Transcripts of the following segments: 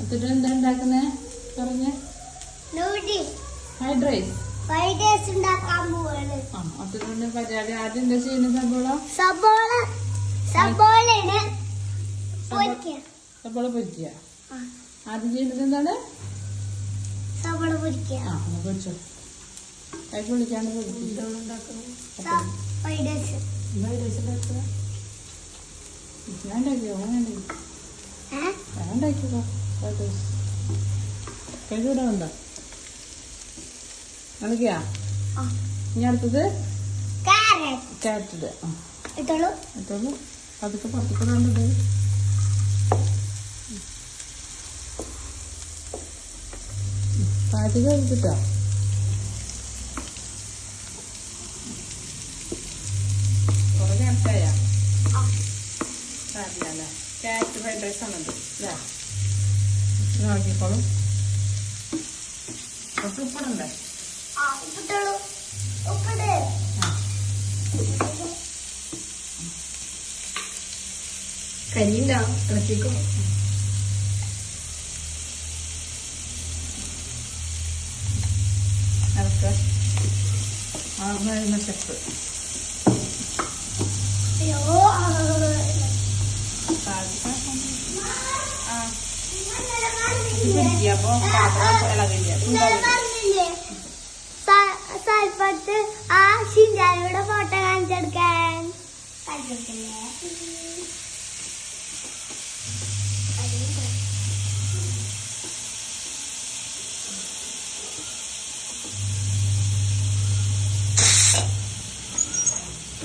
എന്നിട്ട് എന്താ ഉണ്ടാക്കുന്നേ പറഞ്ഞേ? ഫ്രൈഡ് റൈസ് ഉണ്ടാക്കാൻ പോവാണ്. അതിന്റെ പരിപാടി ആദ്യം എന്താ ചെയ്യുന്നത്? സബോള പൊരിക്കുക. ആദ്യം ചെയ്യുന്നത് എന്താണ്? സബോള പൊരിക്കുക. പൊരിച്ചോ. കൈ പൊളിക്കാണ്ട് പൊരിക്കുക. ഞാൻ ഉണ്ടാക്കിയോ? കൈ കൂടെ ഉണ്ടോ? നടക്കിയാ? ഇനി അടുത്തത് ക്യാരറ്റ് ഇട്ടോളൂ. അതൊക്കെ പുറത്തേക്കുണ്ട്. പാചകം എടുത്തിട്ടോ. കുറെ ക്യാരറ്റായാ? സാരിയല്ലേ? ക്യാരറ്റ് ഫ്രൈഡ് റൈസ് ആണത് അല്ലേ? നോക്കിക്കോളും. കുറച്ച് ഉപ്പിടണ്ടേ? കരിയുണ്ടോ? ഇറക്കിക്കോ. അതൊക്കെ സ്റ്റെപ്പ്. സാൽപ്പത്ത് ആ ഷിൻജാനയുടെ ഫോട്ടോ കാണിച്ചെടുക്കാൻ.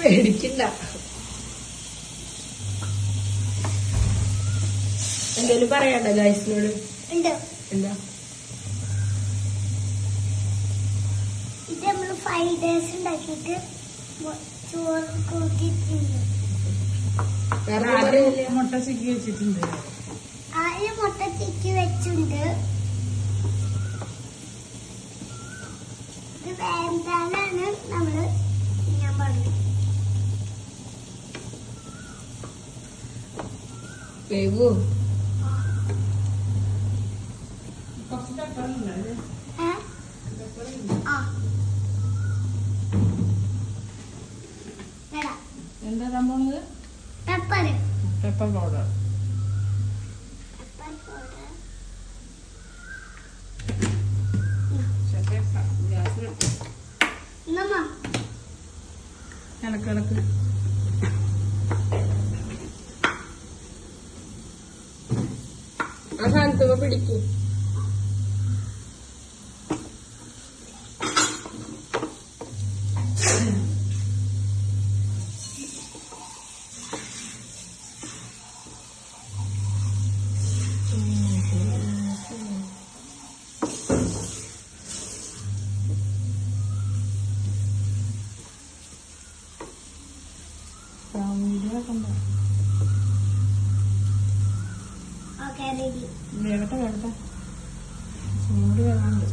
പേടിക്കണ്ട. എന്തേലും പറയണ്ട ഗൈസിനോട്? എന്താ? ഇത് നമ്മള് 5 days ഉണ്ടാക്കിട്ട് ചോറ് കൂട്ടിട്ടുണ്ട്. മുട്ട ചിക്കി വെച്ചിട്ടുണ്ട്. ആദ്യം മുട്ട ചിക്കി വെച്ചിട്ടുണ്ട്. ഇത് വേണ്ടാനാണ് നമ്മള് ഞാൻ പറഞ്ഞത്. വേവോ? കുറച്ച് പെപ്പറുണ്ട്. എന്താ സംഭവം? Pepper powder. ഇളക്കിളക്ക്. ആ സാധനത്തുമ്പോ പിടിക്കും. Okay ready. വേഗട്ടെ ചൂട് വേഗമുണ്ട്.